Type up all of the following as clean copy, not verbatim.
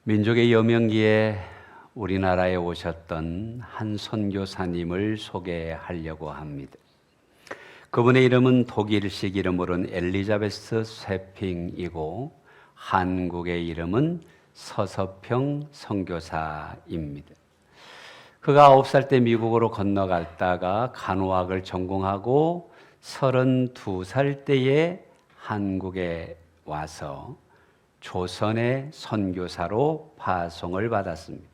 민족의 여명기에 우리나라에 오셨던 한 선교사님을 소개하려고 합니다. 그분의 이름은 독일식 이름으로는 엘리자베스 쇠핑이고 한국의 이름은 서서평 선교사입니다. 그가 9살 때 미국으로 건너갔다가 간호학을 전공하고 32살 때에 한국에 와서 조선의 선교사로 파송을 받았습니다.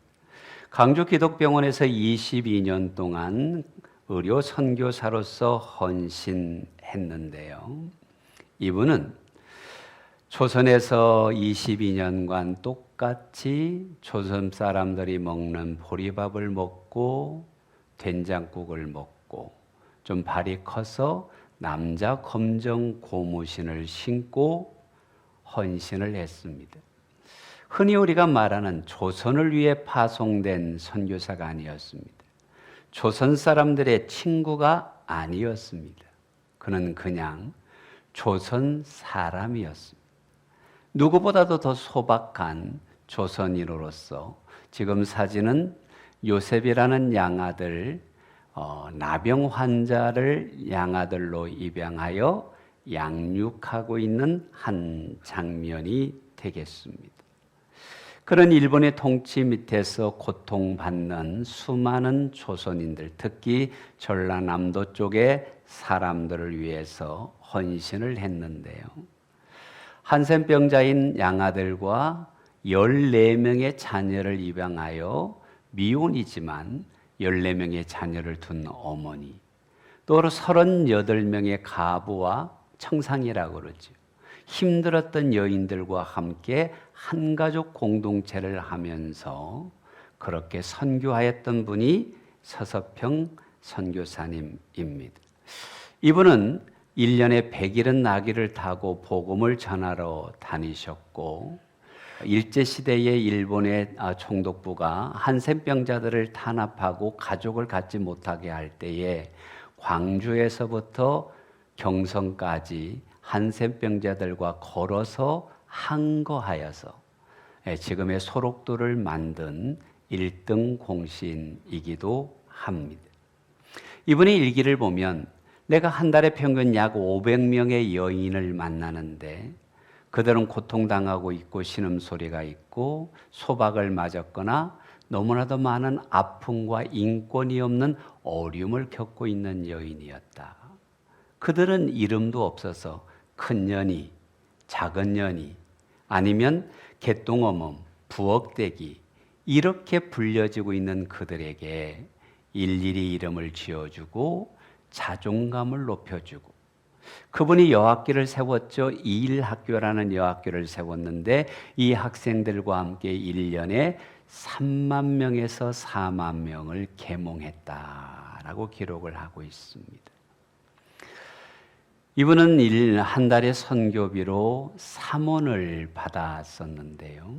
강주 기독병원에서 22년 동안 의료 선교사로서 헌신했는데요. 이분은 조선에서 22년간 똑같이 조선 사람들이 먹는 보리밥을 먹고 된장국을 먹고 좀 발이 커서 남자 검정 고무신을 신고 헌신을 했습니다. 흔히 우리가 말하는 조선을 위해 파송된 선교사가 아니었습니다. 조선 사람들의 친구가 아니었습니다. 그는 그냥 조선 사람이었습니다. 누구보다도 더 소박한 조선인으로서 지금 사진은 요셉이라는 양아들, 나병 환자를 양아들로 입양하여 양육하고 있는 한 장면이 되겠습니다. 그런 일본의 통치 밑에서 고통받는 수많은 조선인들, 특히 전라남도 쪽의 사람들을 위해서 헌신을 했는데요. 한센병자인 양아들과 14명의 자녀를 입양하여 미혼이지만 14명의 자녀를 둔 어머니, 또 38명의 가부와 청상이라고 그러죠. 힘들었던 여인들과 함께 한 가족 공동체를 하면서 그렇게 선교하였던 분이 서서평 선교사님입니다. 이분은 1년에 100일은 나귀를 타고 복음을 전하러 다니셨고, 일제시대의 일본의 총독부가 한센병자들을 탄압하고 가족을 갖지 못하게 할 때에 광주에서부터 경성까지 한센병자들과 걸어서 항거하여서 지금의 소록도를 만든 1등 공신이기도 합니다. 이분의 일기를 보면 내가 한 달에 평균 약 500명의 여인을 만나는데 그들은 고통당하고 있고 신음소리가 있고 소박을 맞았거나 너무나도 많은 아픔과 인권이 없는 어려움을 겪고 있는 여인이었다. 그들은 이름도 없어서 큰 년이, 작은 년이, 아니면 개똥어멈, 부엌대기 이렇게 불려지고 있는 그들에게 일일이 이름을 지어주고 자존감을 높여주고, 그분이 여학교를 세웠죠. 이일학교라는 여학교를 세웠는데 이 학생들과 함께 1년에 3만 명에서 4만 명을 계몽했다라고 기록을 하고 있습니다. 이분은 한 달에 선교비로 3원을 받았었는데요.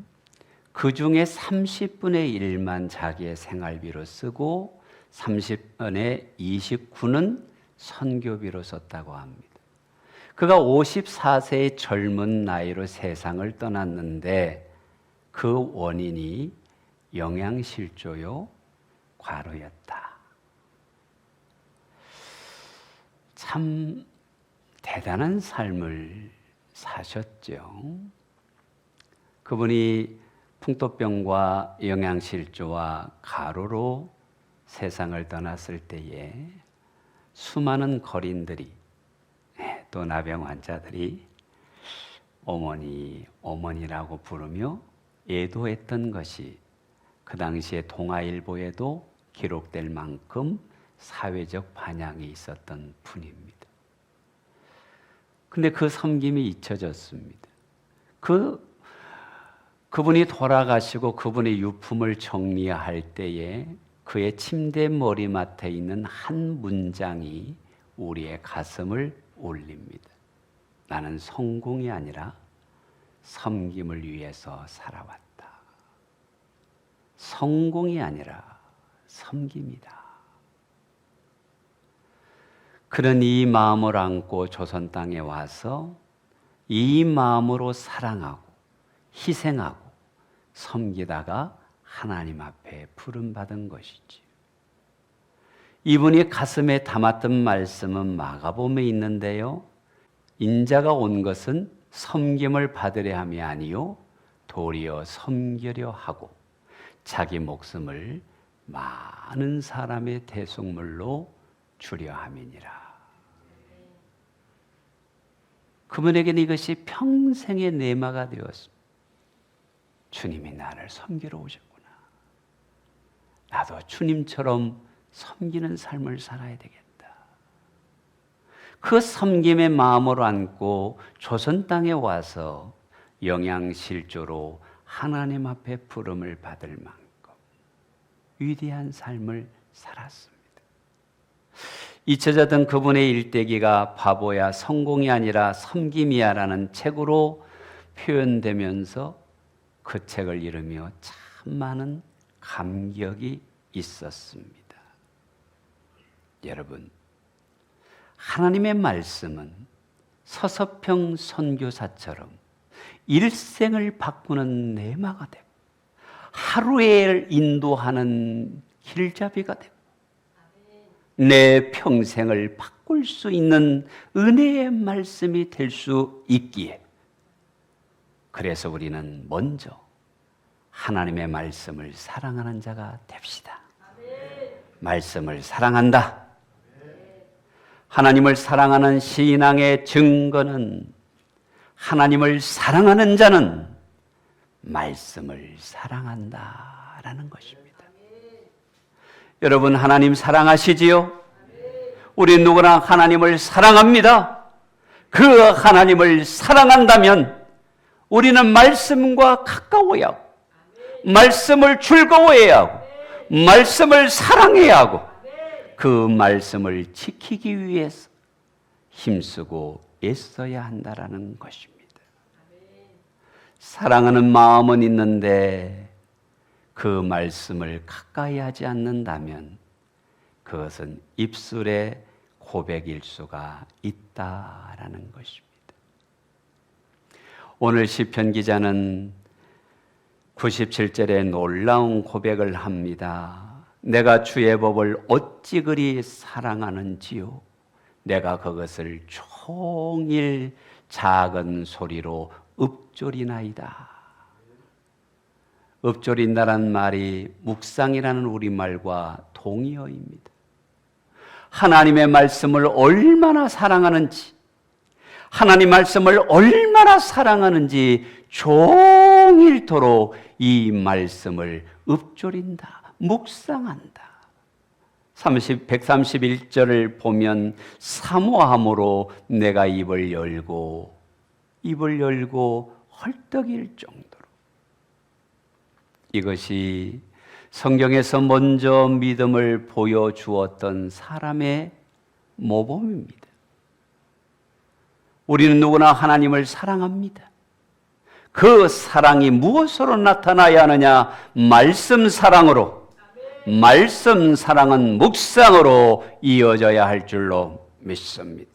그 중에 30분의 1만 자기의 생활비로 쓰고 30분의 29는 선교비로 썼다고 합니다. 그가 54세의 젊은 나이로 세상을 떠났는데 그 원인이 영양실조요, 과로였다. 참 대단한 삶을 사셨죠. 그분이 풍토병과 영양실조와 과로로 세상을 떠났을 때에 수많은 거린들이, 또 나병 환자들이 어머니, 어머니라고 부르며 애도했던 것이 그 당시에 동아일보에도 기록될 만큼 사회적 반향이 있었던 분입니다. 근데 그 섬김이 잊혀졌습니다. 그분이 돌아가시고 그분의 유품을 정리할 때에 그의 침대 머리맡에 있는 한 문장이 우리의 가슴을 울립니다. 나는 성공이 아니라 섬김을 위해서 살아왔다. 성공이 아니라 섬김이다. 그런 이 마음을 안고 조선 땅에 와서 이 마음으로 사랑하고 희생하고 섬기다가 하나님 앞에 부름받은 것이지. 이분이 가슴에 담았던 말씀은 마가복음에 있는데요. 인자가 온 것은 섬김을 받으려 함이 아니요 도리어 섬기려 하고 자기 목숨을 많은 사람의 대속물로 주려 함이니라. 그분에게는 이것이 평생의 내마가 되었습니다. 주님이 나를 섬기러 오셨구나. 나도 주님처럼 섬기는 삶을 살아야 되겠다. 그 섬김의 마음으로 안고 조선 땅에 와서 영양실조로 하나님 앞에 부름을 받을 만큼 위대한 삶을 살았습니다. 잊혀졌던 그분의 일대기가 바보야 성공이 아니라 섬김이야라는 책으로 표현되면서 그 책을 읽으며 참 많은 감격이 있었습니다. 여러분, 하나님의 말씀은 서서평 선교사처럼 일생을 바꾸는 내마가 되고 하루에 인도하는 길잡이가 되고 내 평생을 바꿀 수 있는 은혜의 말씀이 될 수 있기에 그래서 우리는 먼저 하나님의 말씀을 사랑하는 자가 됩시다. 말씀을 사랑한다. 하나님을 사랑하는 신앙의 증거는 하나님을 사랑하는 자는 말씀을 사랑한다라는 것입니다. 여러분, 하나님 사랑하시지요? 우리 누구나 하나님을 사랑합니다. 그 하나님을 사랑한다면 우리는 말씀과 가까워야 하고 말씀을 즐거워해야 하고 말씀을 사랑해야 하고 그 말씀을 지키기 위해서 힘쓰고 애써야 한다라는 것입니다. 사랑하는 마음은 있는데 그 말씀을 가까이 하지 않는다면 그것은 입술의 고백일 수가 있다라는 것입니다. 오늘 시편 기자는 97절에 놀라운 고백을 합니다. 내가 주의 법을 어찌 그리 사랑하는지요. 내가 그것을 종일 작은 소리로 읊조리나이다. 읊조린다는 말이 묵상이라는 우리말과 동의어입니다. 하나님의 말씀을 얼마나 사랑하는지, 하나님 말씀을 얼마나 사랑하는지 종일토록 이 말씀을 읊조린다, 묵상한다. 131절을 보면 사모함으로 내가 입을 열고 헐떡일 정도로 이것이 성경에서 먼저 믿음을 보여주었던 사람의 모범입니다. 우리는 누구나 하나님을 사랑합니다. 그 사랑이 무엇으로 나타나야 하느냐? 말씀 사랑으로. 말씀 사랑은 묵상으로 이어져야 할 줄로 믿습니다.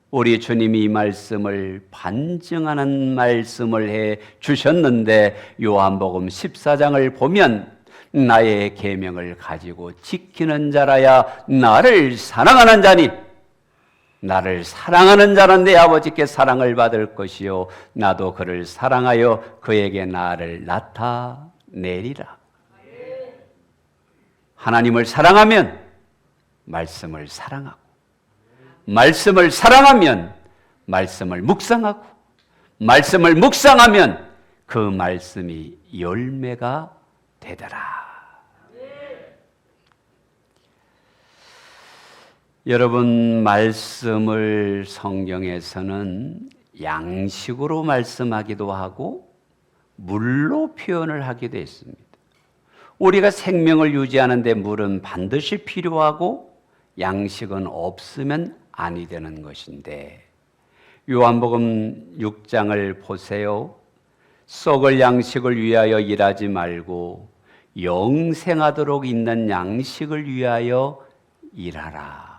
우리 주님이 이 말씀을 반증하는 말씀을 해 주셨는데 요한복음 14장을 보면 나의 계명을 가지고 지키는 자라야 나를 사랑하는 자니 나를 사랑하는 자는 내 아버지께 사랑을 받을 것이요 나도 그를 사랑하여 그에게 나를 나타내리라. 하나님을 사랑하면 말씀을 사랑하고 말씀을 사랑하면 말씀을 묵상하고 말씀을 묵상하면 그 말씀이 열매가 되더라. 여러분, 말씀을 성경에서는 양식으로 말씀하기도 하고 물로 표현을 하기도 했습니다. 우리가 생명을 유지하는 데 물은 반드시 필요하고 양식은 없으면 아니 되는 것인데 요한복음 6장을 보세요. 썩을 양식을 위하여 일하지 말고 영생하도록 있는 양식을 위하여 일하라.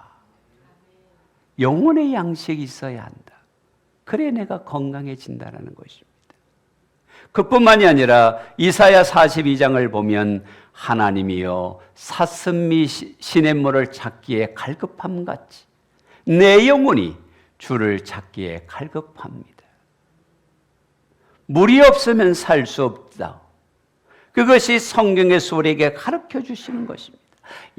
영혼의 양식이 있어야 한다. 그래 내가 건강해진다는 것입니다. 그뿐만이 아니라 이사야 42장을 보면 하나님이여 사슴이 시냇물을 찾기에 갈급함같이 내 영혼이 주를 찾기에 갈급합니다. 물이 없으면 살 수 없다. 그것이 성경에서 우리에게 가르쳐 주시는 것입니다.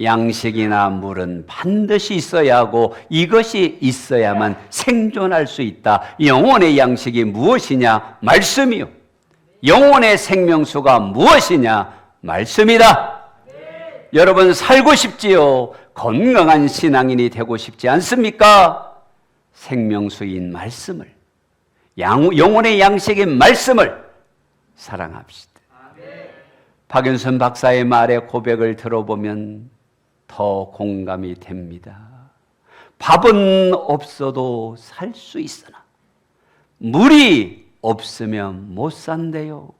양식이나 물은 반드시 있어야 하고 이것이 있어야만 생존할 수 있다. 영혼의 양식이 무엇이냐? 말씀이요. 영혼의 생명수가 무엇이냐? 말씀이다. 여러분 살고 싶지요? 건강한 신앙인이 되고 싶지 않습니까? 생명수인 말씀을, 영혼의 양식인 말씀을 사랑합시다. 박윤선 박사의 말에 고백을 들어보면 더 공감이 됩니다. 밥은 없어도 살 수 있으나 물이 없으면 못 산대요.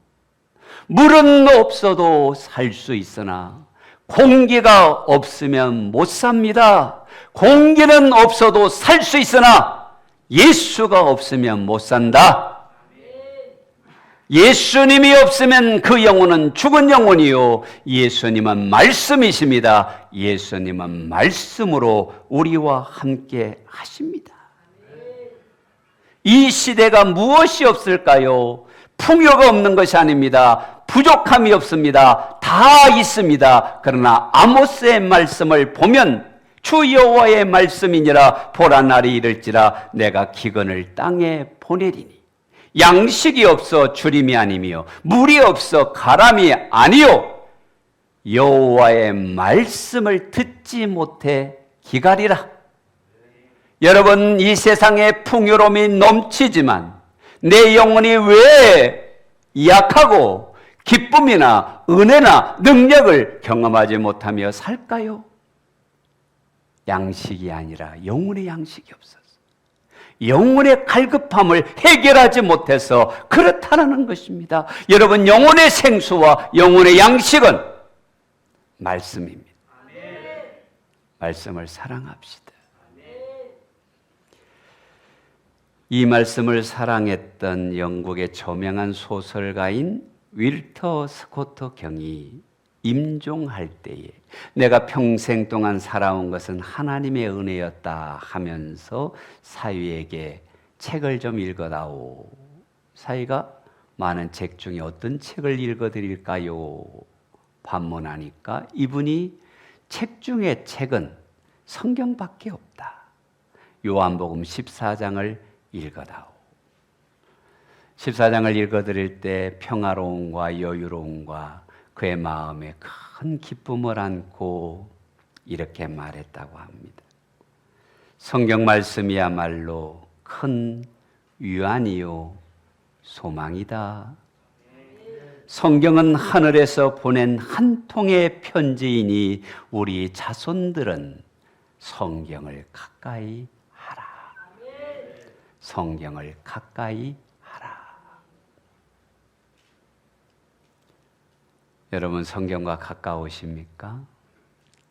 물은 없어도 살 수 있으나 공기가 없으면 못 삽니다. 공기는 없어도 살 수 있으나 예수가 없으면 못 산다. 예수님이 없으면 그 영혼은 죽은 영혼이요 예수님은 말씀이십니다. 예수님은 말씀으로 우리와 함께 하십니다. 이 시대가 무엇이 없을까요? 풍요가 없는 것이 아닙니다. 부족함이 없습니다. 다 있습니다. 그러나 아모스의 말씀을 보면 주 여호와의 말씀이니라 보라 날이 이를지라 내가 기근을 땅에 보내리니 양식이 없어 주림이 아니며 물이 없어 가람이 아니요 여호와의 말씀을 듣지 못해 기갈이라. 여러분 이 세상에 풍요로움이 넘치지만 내 영혼이 왜 약하고 기쁨이나 은혜나 능력을 경험하지 못하며 살까요? 양식이 아니라 영혼의 양식이 없어서 영혼의 갈급함을 해결하지 못해서 그렇다는 것입니다. 여러분 영혼의 생수와 영혼의 양식은 말씀입니다. 말씀을 사랑합시다. 이 말씀을 사랑했던 영국의 저명한 소설가인 윌터 스코트 경이 임종할 때에 내가 평생 동안 살아온 것은 하나님의 은혜였다 하면서 사위에게 책을 좀 읽어다오. 사위가 많은 책 중에 어떤 책을 읽어드릴까요? 반문하니까 이분이 책 중에 책은 성경밖에 없다. 요한복음 14장을 읽어다오. 14장을 읽어드릴 때 평화로움과 여유로움과 그의 마음에 큰 기쁨을 안고 이렇게 말했다고 합니다. 성경 말씀이야말로 큰 위안이요 소망이다. 성경은 하늘에서 보낸 한 통의 편지이니 우리 자손들은 성경을 가까이 하라. 성경을 가까이 하라. 여러분 성경과 가까우십니까?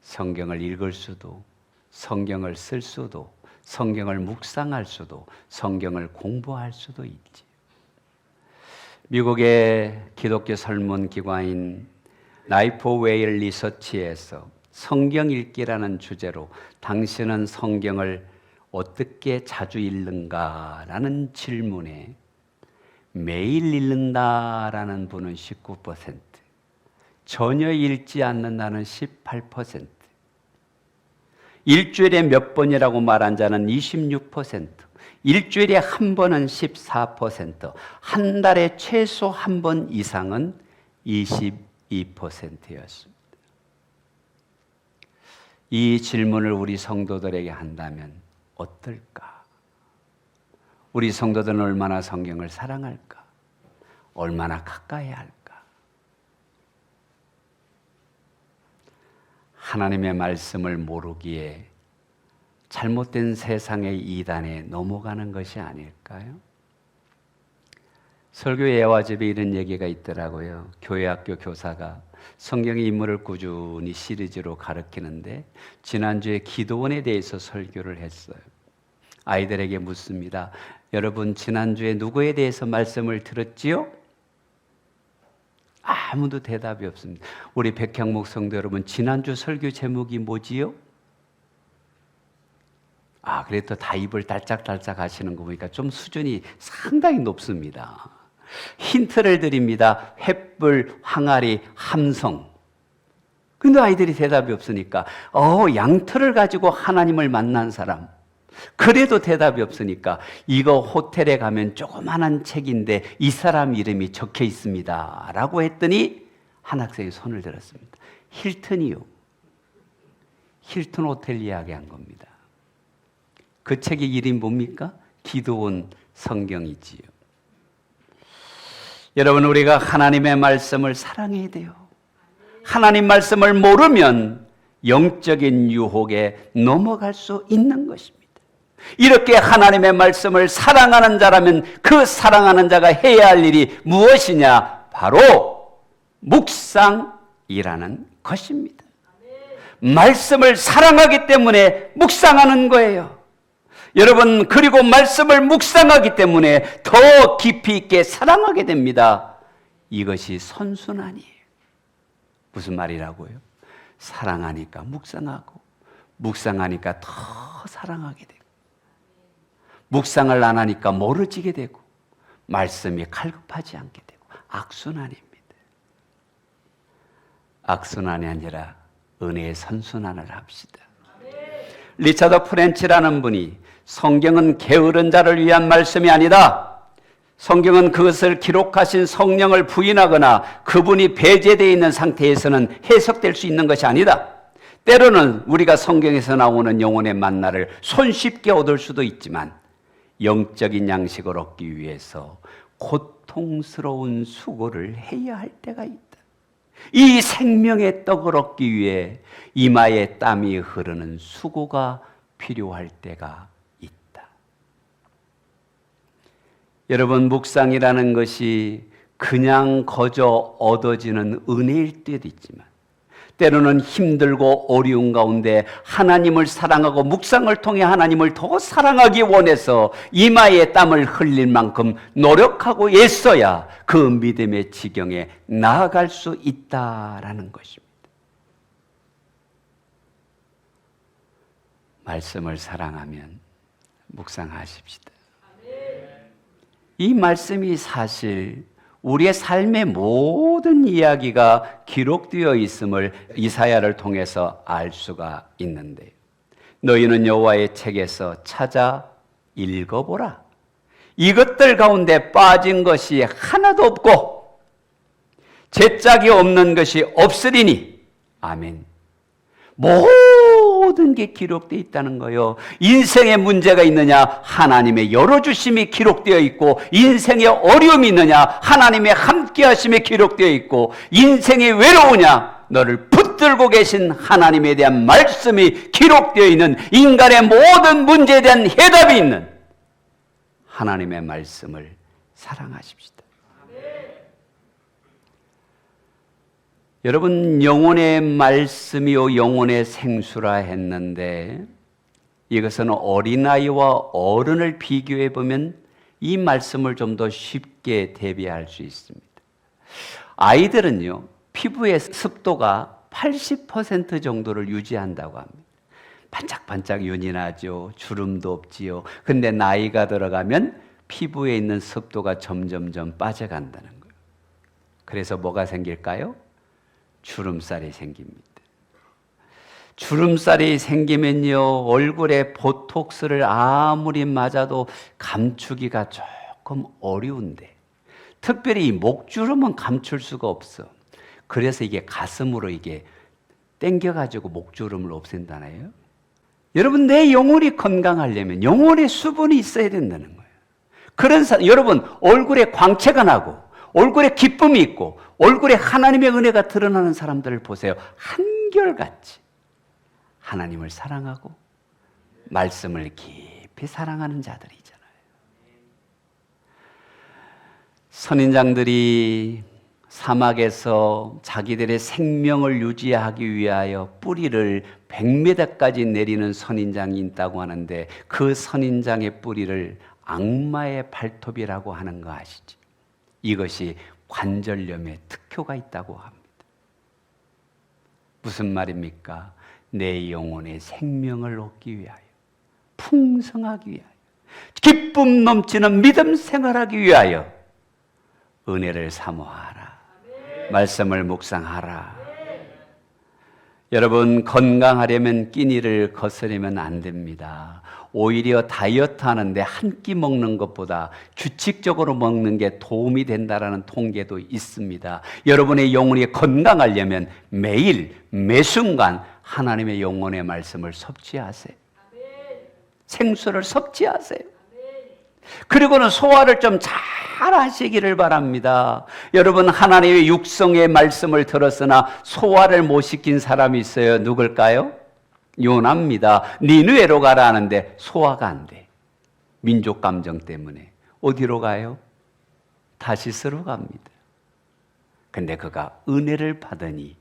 성경을 읽을 수도, 성경을 쓸 수도, 성경을 묵상할 수도, 성경을 공부할 수도 있지. 미국의 기독교 설문기관인 라이프웨일 리서치에서 성경 읽기라는 주제로 당신은 성경을 어떻게 자주 읽는가라는 질문에 매일 읽는다라는 분은 19%, 전혀 읽지 않는다는 18%, 일주일에 몇 번이라고 말한 자는 26%, 일주일에 한 번은 14%, 한 달에 최소 한 번 이상은 22%였습니다. 이 질문을 우리 성도들에게 한다면 어떨까? 우리 성도들은 얼마나 성경을 사랑할까? 얼마나 가까이 할까? 하나님의 말씀을 모르기에 잘못된 세상의 이단에 넘어가는 것이 아닐까요? 설교 예화집에 이런 얘기가 있더라고요. 교회학교 교사가 성경의 인물을 꾸준히 시리즈로 가르치는데 지난주에 기도원에 대해서 설교를 했어요. 아이들에게 묻습니다. 여러분 지난주에 누구에 대해서 말씀을 들었지요? 아무도 대답이 없습니다. 우리 백향목 성도 여러분, 지난주 설교 제목이 뭐지요? 그래도 다 입을 달짝달짝 하시는 거 보니까 좀 수준이 상당히 높습니다. 힌트를 드립니다. 횃불, 항아리, 함성. 근데 아이들이 대답이 없으니까 양털을 가지고 하나님을 만난 사람. 그래도 대답이 없으니까 이거 호텔에 가면 조그만한 책인데 이 사람 이름이 적혀 있습니다 라고 했더니 한 학생이 손을 들었습니다. 힐튼이요. 힐튼 호텔 이야기한 겁니다. 그 책의 이름이 뭡니까? 기도원 성경이지요. 여러분, 우리가 하나님의 말씀을 사랑해야 돼요. 하나님 말씀을 모르면 영적인 유혹에 넘어갈 수 있는 것입니다. 이렇게 하나님의 말씀을 사랑하는 자라면 그 사랑하는 자가 해야 할 일이 무엇이냐? 바로 묵상이라는 것입니다. 말씀을 사랑하기 때문에 묵상하는 거예요. 여러분, 그리고 말씀을 묵상하기 때문에 더 깊이 있게 사랑하게 됩니다. 이것이 선순환이에요. 무슨 말이라고요? 사랑하니까 묵상하고, 묵상하니까 더 사랑하게 되고, 묵상을 안 하니까 멀어지게 되고, 말씀이 갈급하지 않게 되고, 악순환입니다. 악순환이 아니라 은혜의 선순환을 합시다. 리차드 프렌치라는 분이 성경은 게으른 자를 위한 말씀이 아니다. 성경은 그것을 기록하신 성령을 부인하거나 그분이 배제되어 있는 상태에서는 해석될 수 있는 것이 아니다. 때로는 우리가 성경에서 나오는 영혼의 만나를 손쉽게 얻을 수도 있지만 영적인 양식을 얻기 위해서 고통스러운 수고를 해야 할 때가 있다. 이 생명의 떡을 얻기 위해 이마에 땀이 흐르는 수고가 필요할 때가 있다. 여러분, 묵상이라는 것이 그냥 거저 얻어지는 은혜일 때도 있지만 때로는 힘들고 어려운 가운데 하나님을 사랑하고 묵상을 통해 하나님을 더 사랑하기 원해서 이마에 땀을 흘릴 만큼 노력하고 애써야 그 믿음의 지경에 나아갈 수 있다라는 것입니다. 말씀을 사랑하면 묵상하십시다. 이 말씀이 사실 우리의 삶의 모든 이야기가 기록되어 있음을 이사야를 통해서 알 수가 있는데, 너희는 여호와의 책에서 찾아 읽어보라. 이것들 가운데 빠진 것이 하나도 없고 죄짝이 없는 것이 없으리니. 아멘. 모든 게 기록되어 있다는 거예요. 인생에 문제가 있느냐? 하나님의 열어주심이 기록되어 있고, 인생에 어려움이 있느냐? 하나님의 함께하심이 기록되어 있고, 인생이 외로우냐? 너를 붙들고 계신 하나님에 대한 말씀이 기록되어 있는, 인간의 모든 문제에 대한 해답이 있는 하나님의 말씀을 사랑하십시다. 여러분, 영혼의 말씀이요 영혼의 생수라 했는데, 이것은 어린아이와 어른을 비교해 보면 이 말씀을 좀 더 쉽게 대비할 수 있습니다. 아이들은요, 피부의 습도가 80% 정도를 유지한다고 합니다. 반짝반짝 윤이 나죠. 주름도 없지요. 근데 나이가 들어가면 피부에 있는 습도가 점점점 빠져간다는 거예요. 그래서 뭐가 생길까요? 주름살이 생깁니다. 주름살이 생기면요, 얼굴에 보톡스를 아무리 맞아도 감추기가 조금 어려운데, 특별히 이 목주름은 감출 수가 없어. 그래서 이게 가슴으로 이게 당겨가지고 목주름을 없앤다나요? 여러분, 내 영혼이 건강하려면 영혼에 수분이 있어야 된다는 거예요. 그런 사람, 여러분, 얼굴에 광채가 나고 얼굴에 기쁨이 있고 얼굴에 하나님의 은혜가 드러나는 사람들을 보세요. 한결같이 하나님을 사랑하고 말씀을 깊이 사랑하는 자들이잖아요. 선인장들이 사막에서 자기들의 생명을 유지하기 위하여 뿌리를 100m까지 내리는 선인장이 있다고 하는데, 그 선인장의 뿌리를 악마의 발톱이라고 하는 거 아시죠? 이것이 관절염에 특효가 있다고 합니다. 무슨 말입니까? 내 영혼의 생명을 얻기 위하여, 풍성하기 위하여, 기쁨 넘치는 믿음 생활하기 위하여 은혜를 사모하라. 말씀을 묵상하라. 여러분, 건강하려면 끼니를 거스르면 안 됩니다. 오히려 다이어트 하는데 한 끼 먹는 것보다 규칙적으로 먹는 게 도움이 된다라는 통계도 있습니다. 여러분의 영혼이 건강하려면 매일 매순간 하나님의 영혼의 말씀을 섭취하세요. 생수를 섭취하세요. 그리고는 소화를 좀 잘 하시기를 바랍니다. 여러분, 하나님의 육성의 말씀을 들었으나 소화를 못 시킨 사람이 있어요. 누굴까요? 요나입니다. 니느웨로 가라 하는데 소화가 안 돼. 민족 감정 때문에. 어디로 가요? 다시스로 갑니다. 근데 그가 은혜를 받으니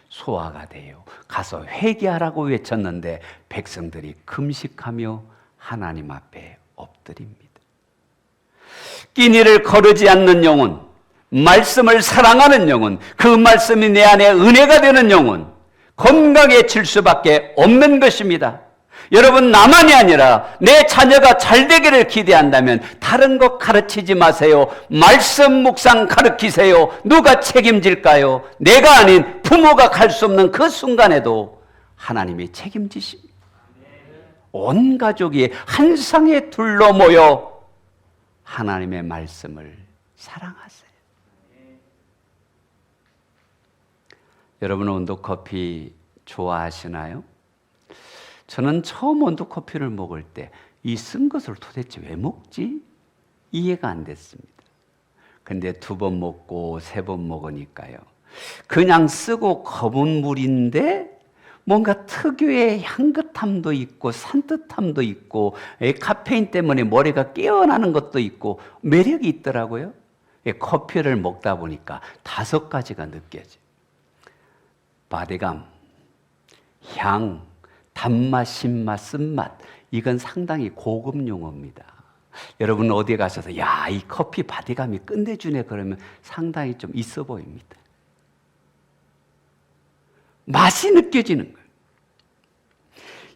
소화가 돼요. 가서 회개하라고 외쳤는데 백성들이 금식하며 하나님 앞에 엎드립니다. 끼니를 거르지 않는 영혼, 말씀을 사랑하는 영혼, 그 말씀이 내 안에 은혜가 되는 영혼, 건강해질 수밖에 없는 것입니다. 여러분, 나만이 아니라 내 자녀가 잘 되기를 기대한다면 다른 것 가르치지 마세요. 말씀 묵상 가르치세요. 누가 책임질까요? 내가 아닌 부모가 갈 수 없는 그 순간에도 하나님이 책임지십니다. 온 가족이 한 상에 둘러 모여 하나님의 말씀을 사랑하세요. 여러분, 원두커피 좋아하시나요? 저는 처음 원두커피를 먹을 때 이 쓴 것을 도대체 왜 먹지? 이해가 안 됐습니다. 근데 2번 먹고 3번 먹으니까요, 그냥 쓰고 검은 물인데 뭔가 특유의 향긋함도 있고 산뜻함도 있고 카페인 때문에 머리가 깨어나는 것도 있고 매력이 있더라고요. 커피를 먹다 보니까 5가지가 느껴져요. 바디감, 향, 단맛, 신맛, 쓴맛. 이건 상당히 고급 용어입니다. 여러분 어디 가셔서 야, 이 커피 바디감이 끝내주네 그러면 상당히 좀 있어 보입니다. 맛이 느껴지는 거예요.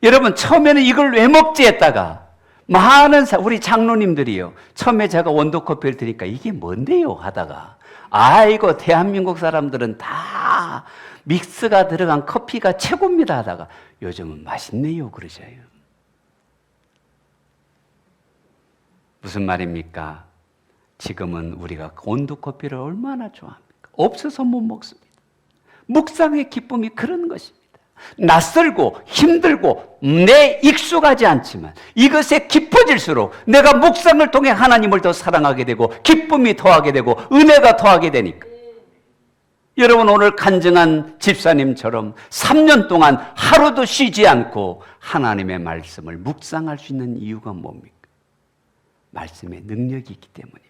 여러분, 처음에는 이걸 왜 먹지 했다가 많은 우리 장로님들이요, 처음에 제가 원두커피를 드니까 이게 뭔데요 하다가 아이고 대한민국 사람들은 다 믹스가 들어간 커피가 최고입니다 하다가 요즘은 맛있네요 그러셔요. 무슨 말입니까? 지금은 우리가 원두커피를 얼마나 좋아합니까? 없어서 못 먹습니다. 묵상의 기쁨이 그런 것입니다. 낯설고 힘들고 내 익숙하지 않지만 이것에 깊어질수록 내가 묵상을 통해 하나님을 더 사랑하게 되고 기쁨이 더하게 되고 은혜가 더하게 되니까. 여러분, 오늘 간증한 집사님처럼 3년 동안 하루도 쉬지 않고 하나님의 말씀을 묵상할 수 있는 이유가 뭡니까? 말씀의 능력이 있기 때문입니다.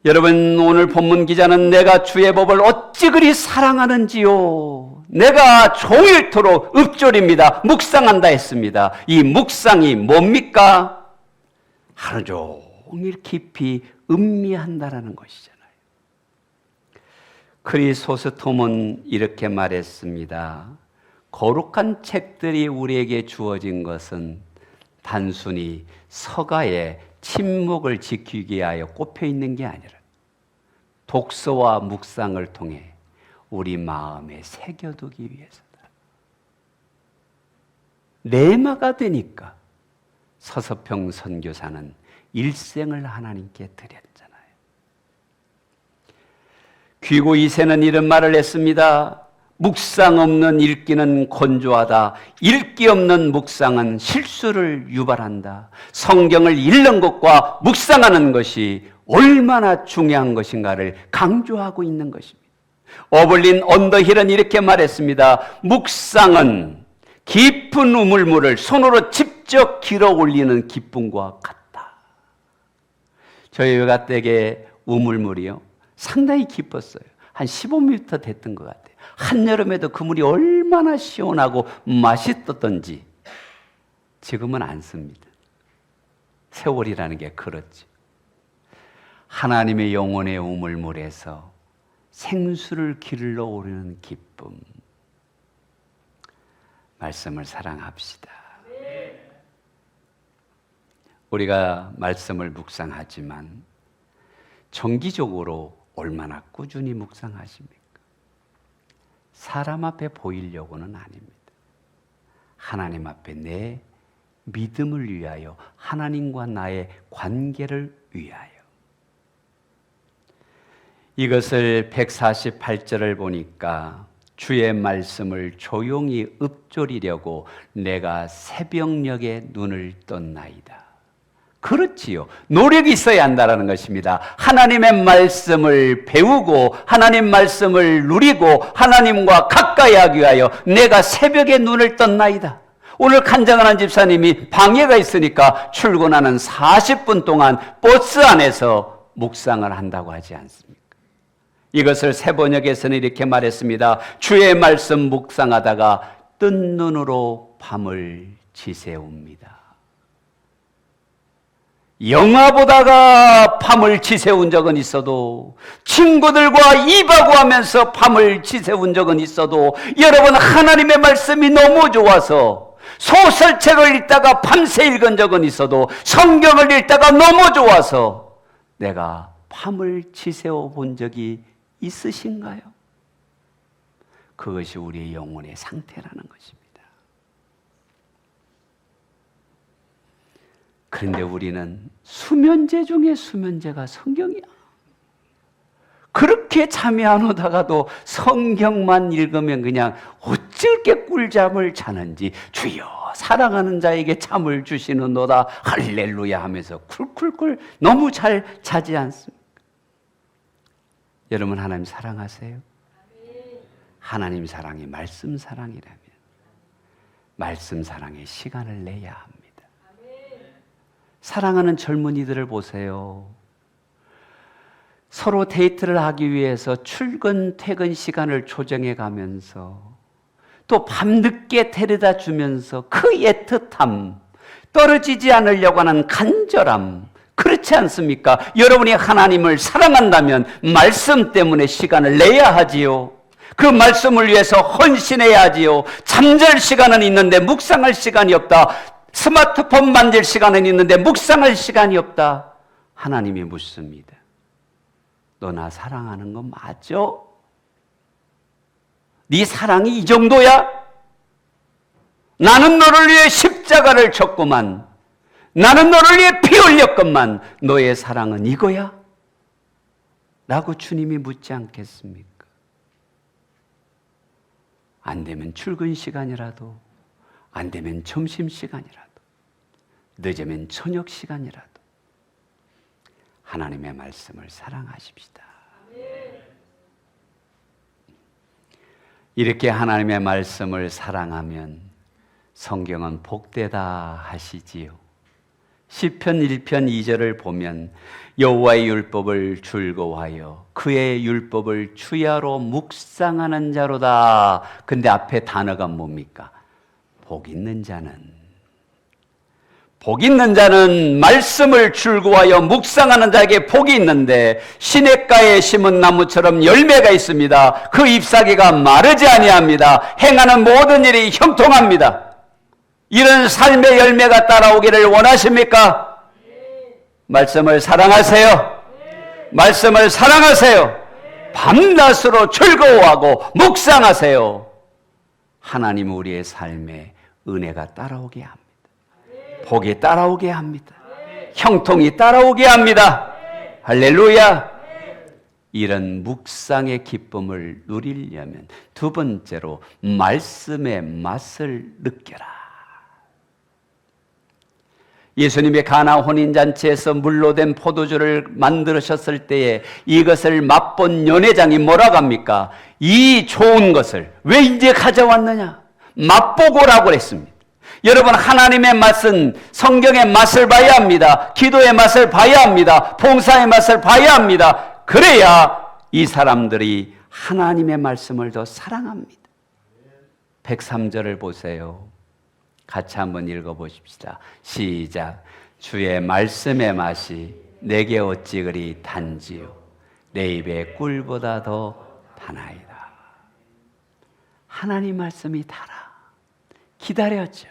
여러분, 오늘 본문 기자는 내가 주의 법을 어찌 그리 사랑하는지요. 내가 종일토록 읊조립니다. 묵상한다 했습니다. 이 묵상이 뭡니까? 하루 종일 깊이 음미한다라는 것이잖아요. 크리소스톰은 이렇게 말했습니다. 거룩한 책들이 우리에게 주어진 것은 단순히 서가에 침묵을 지키기 위하여 꼽혀 있는 게 아니라 독서와 묵상을 통해 우리 마음에 새겨두기 위해서다. 내마가 되니까 서서평 선교사는 일생을 하나님께 드렸잖아요. 귀고 이세는 이런 말을 했습니다. 묵상 없는 읽기는 건조하다. 읽기 없는 묵상은 실수를 유발한다. 성경을 읽는 것과 묵상하는 것이 얼마나 중요한 것인가를 강조하고 있는 것입니다. 어벌린 언더힐은 이렇게 말했습니다. 묵상은 깊은 우물물을 손으로 직접 길어 올리는 기쁨과 같다. 저희 외가댁의 우물물이요, 상당히 깊었어요. 한 15m 됐던 것 같아요. 한여름에도 그 물이 얼마나 시원하고 맛있었던지 지금은 안 씁니다. 세월이라는 게 그렇지. 하나님의 영혼의 우물물에서 생수를 길러 오르는 기쁨. 말씀을 사랑합시다. 우리가 말씀을 묵상하지만 정기적으로 얼마나 꾸준히 묵상하십니까? 사람 앞에 보이려고는 아닙니다. 하나님 앞에 내 믿음을 위하여, 하나님과 나의 관계를 위하여. 이것을 148절을 보니까 주의 말씀을 조용히 읊조리려고 내가 새벽녘에 눈을 떴나이다. 그렇지요. 노력이 있어야 한다는 것입니다. 하나님의 말씀을 배우고 하나님 말씀을 누리고 하나님과 가까이 하기 위하여 내가 새벽에 눈을 떴나이다. 오늘 간장하는 집사님이 방해가 있으니까 출근하는 40분 동안 버스 안에서 묵상을 한다고 하지 않습니까? 이것을 새번역에서는 이렇게 말했습니다. 주의 말씀 묵상하다가 뜬 눈으로 밤을 지새웁니다. 영화 보다가 밤을 지새운 적은 있어도, 친구들과 입하고 하면서 밤을 지새운 적은 있어도, 여러분 하나님의 말씀이 너무 좋아서 소설책을 읽다가 밤새 읽은 적은 있어도, 성경을 읽다가 너무 좋아서 내가 밤을 지새워 본 적이 있으신가요? 그것이 우리의 영혼의 상태라는 것입니다. 그런데 우리는 수면제 중에 수면제가 성경이야. 그렇게 잠이 안 오다가도 성경만 읽으면 그냥 어쩔게 꿀잠을 자는지, 주여 사랑하는 자에게 잠을 주시는도다 할렐루야 하면서 쿨쿨쿨 너무 잘 자지 않습니까? 여러분 하나님 사랑하세요? 하나님 사랑이 말씀 사랑이라면 말씀 사랑에 시간을 내야 합니다. 사랑하는 젊은이들을 보세요. 서로 데이트를 하기 위해서 출근, 퇴근 시간을 조정해 가면서 또 밤늦게 데려다 주면서 그 애틋함, 떨어지지 않으려고 하는 간절함, 그렇지 않습니까? 여러분이 하나님을 사랑한다면 말씀 때문에 시간을 내야 하지요. 그 말씀을 위해서 헌신해야 하지요. 잠잘 시간은 있는데 묵상할 시간이 없다. 스마트폰 만질 시간은 있는데 묵상할 시간이 없다. 하나님이 묻습니다. 너 나 사랑하는 거 맞아? 네 사랑이 이 정도야? 나는 너를 위해 십자가를 졌구만. 나는 너를 위해 피 흘렸건만 너의 사랑은 이거야? 라고 주님이 묻지 않겠습니까? 안 되면 출근 시간이라도, 안 되면 점심시간이라도, 늦으면 저녁 시간이라도 하나님의 말씀을 사랑하십시다. 이렇게 하나님의 말씀을 사랑하면 성경은 복되다 하시지요. 시편 1편 2절을 보면 여호와의 율법을 즐거워하여 그의 율법을 주야로 묵상하는 자로다. 근데 앞에 단어가 뭡니까? 복 있는 자는, 복 있는 자는 말씀을 즐거워하여 묵상하는 자에게 복이 있는데 시냇가에 심은 나무처럼 열매가 있습니다. 그 잎사귀가 마르지 아니합니다. 행하는 모든 일이 형통합니다. 이런 삶의 열매가 따라오기를 원하십니까? 말씀을 사랑하세요. 말씀을 사랑하세요. 밤낮으로 즐거워하고 묵상하세요. 하나님 우리의 삶에 은혜가 따라오게 합니다. 복이 따라오게 합니다. 형통이 따라오게 합니다. 할렐루야. 이런 묵상의 기쁨을 누리려면 두 번째로 말씀의 맛을 느껴라. 예수님의 가나 혼인잔치에서 물로 된 포도주를 만드셨을 때에 이것을 맛본 연회장이 뭐라고 합니까? 이 좋은 것을 왜 이제 가져왔느냐? 맛보고라고 했습니다. 여러분 하나님의 맛은 성경의 맛을 봐야 합니다. 기도의 맛을 봐야 합니다. 봉사의 맛을 봐야 합니다. 그래야 이 사람들이 하나님의 말씀을 더 사랑합니다. 103절을 보세요. 같이 한번 읽어보십시다. 시작. 주의 말씀의 맛이 내게 어찌 그리 단지요 내 입에 꿀보다 더 다나이다. 하나님 말씀이 달아. 기다렸죠.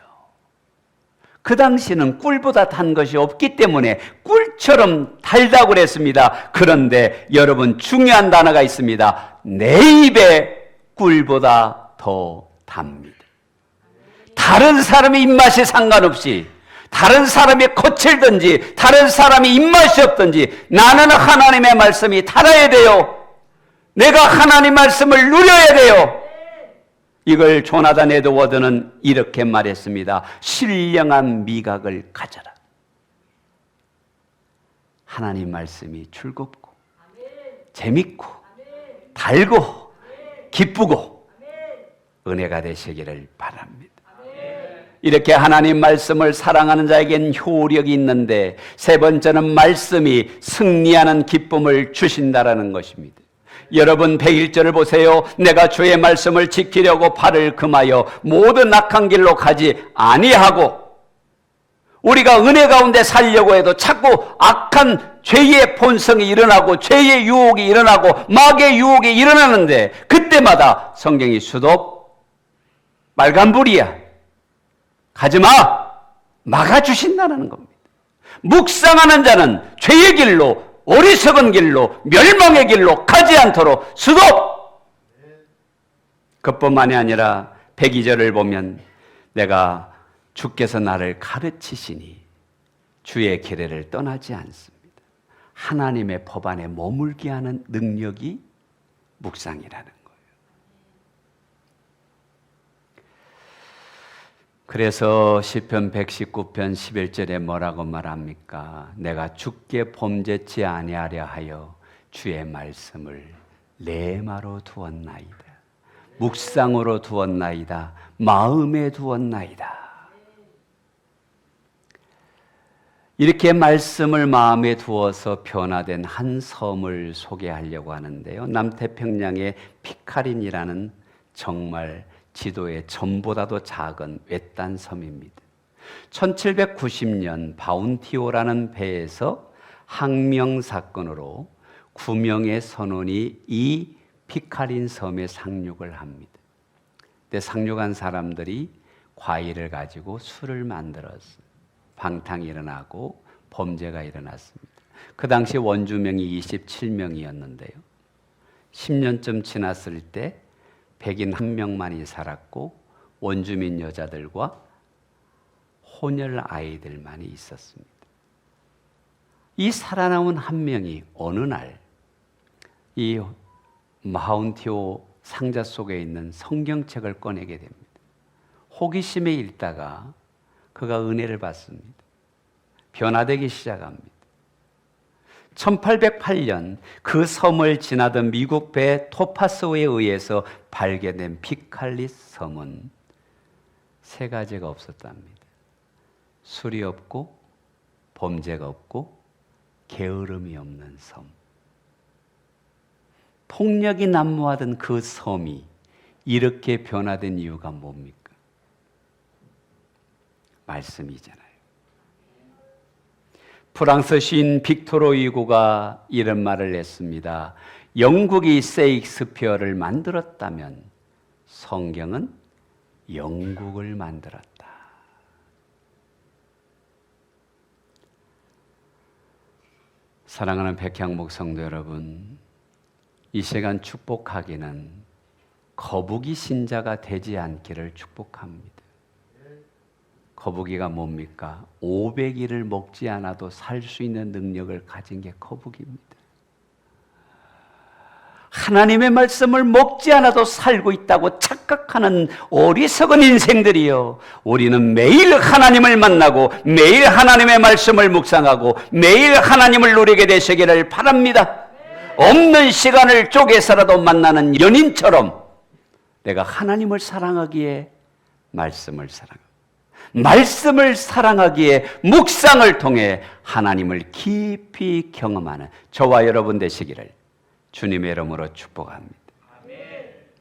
그 당시는 꿀보다 단 것이 없기 때문에 꿀처럼 달다고 그랬습니다. 그런데 여러분, 중요한 단어가 있습니다. 내 입에 꿀보다 더 답니다. 다른 사람의 입맛에 상관없이, 다른 사람이 거칠든지 다른 사람이 입맛이 없든지 나는 하나님의 말씀이 달아야 돼요. 내가 하나님 말씀을 누려야 돼요. 이걸 조나단 에드워드는 이렇게 말했습니다. 신령한 미각을 가져라. 하나님 말씀이 즐겁고 재밌고 달고 기쁘고 은혜가 되시기를 바랍니다. 이렇게 하나님 말씀을 사랑하는 자에겐 효력이 있는데, 세 번째는 말씀이 승리하는 기쁨을 주신다라는 것입니다. 여러분, 101절을 보세요. 내가 주의 말씀을 지키려고 발을 금하여 모든 악한 길로 가지 아니하고, 우리가 은혜 가운데 살려고 해도 자꾸 악한 죄의 본성이 일어나고 죄의 유혹이 일어나고 마귀의 유혹이 일어나는데, 그때마다 성경이 수도 빨간불이야, 가지마, 막아주신다는 겁니다. 묵상하는 자는 죄의 길로, 어리석은 길로, 멸망의 길로 가지 않도록 수도. 그뿐만이 아니라 102절을 보면 내가 주께서 나를 가르치시니 주의 길을 떠나지 않습니다. 하나님의 법 안에 머물게 하는 능력이 묵상이라는 거예요. 그래서 시편 119편 11절에 뭐라고 말합니까? 내가 주께 범죄치 아니하려 하여 주의 말씀을 레마로 두었나이다. 묵상으로 두었나이다. 마음에 두었나이다. 이렇게 말씀을 마음에 두어서 변화된 한 섬을 소개하려고 하는데요. 남태평양의 피카린이라는 정말 지도의 점보다도 작은 외딴 섬입니다. 1790년 바운티오라는 배에서 항명 사건으로 9명의 선원이 이 피카린 섬에 상륙을 합니다. 그때 상륙한 사람들이 과일을 가지고 술을 만들었어요. 방탕이 일어나고 범죄가 일어났습니다. 그 당시 원주명이 27명이었는데요. 10년쯤 지났을 때 백인 1명만이 살았고 원주민 여자들과 혼혈 아이들만이 있었습니다. 이 살아남은 1명이 어느 날 이 마운티오 상자 속에 있는 성경책을 꺼내게 됩니다. 호기심에 읽다가 그가 은혜를 받습니다. 변화되기 시작합니다. 1808년 그 섬을 지나던 미국 배 토파스호에 의해서 발견된 피칼리스 섬은 세 가지가 없었답니다. 술이 없고 범죄가 없고 게으름이 없는 섬. 폭력이 난무하던 그 섬이 이렇게 변화된 이유가 뭡니까? 말씀이잖아요. 프랑스 시인 빅토르 위고가 이런 말을 했습니다. 영국이 세익스피어를 만들었다면 성경은 영국을 만들었다. 사랑하는 백향목 성도 여러분, 이 시간 축복하기는 거북이 신자가 되지 않기를 축복합니다. 거북이가 뭡니까? 500일을 먹지 않아도 살 수 있는 능력을 가진 게 거북이입니다. 하나님의 말씀을 먹지 않아도 살고 있다고 착각하는 어리석은 인생들이요. 우리는 매일 하나님을 만나고 매일 하나님의 말씀을 묵상하고 매일 하나님을 누리게 되시기를 바랍니다. 없는 시간을 쪼개서라도 만나는 연인처럼 내가 하나님을 사랑하기에 말씀을 사랑합니다. 말씀을 사랑하기에 묵상을 통해 하나님을 깊이 경험하는 저와 여러분 되시기를 주님의 이름으로 축복합니다.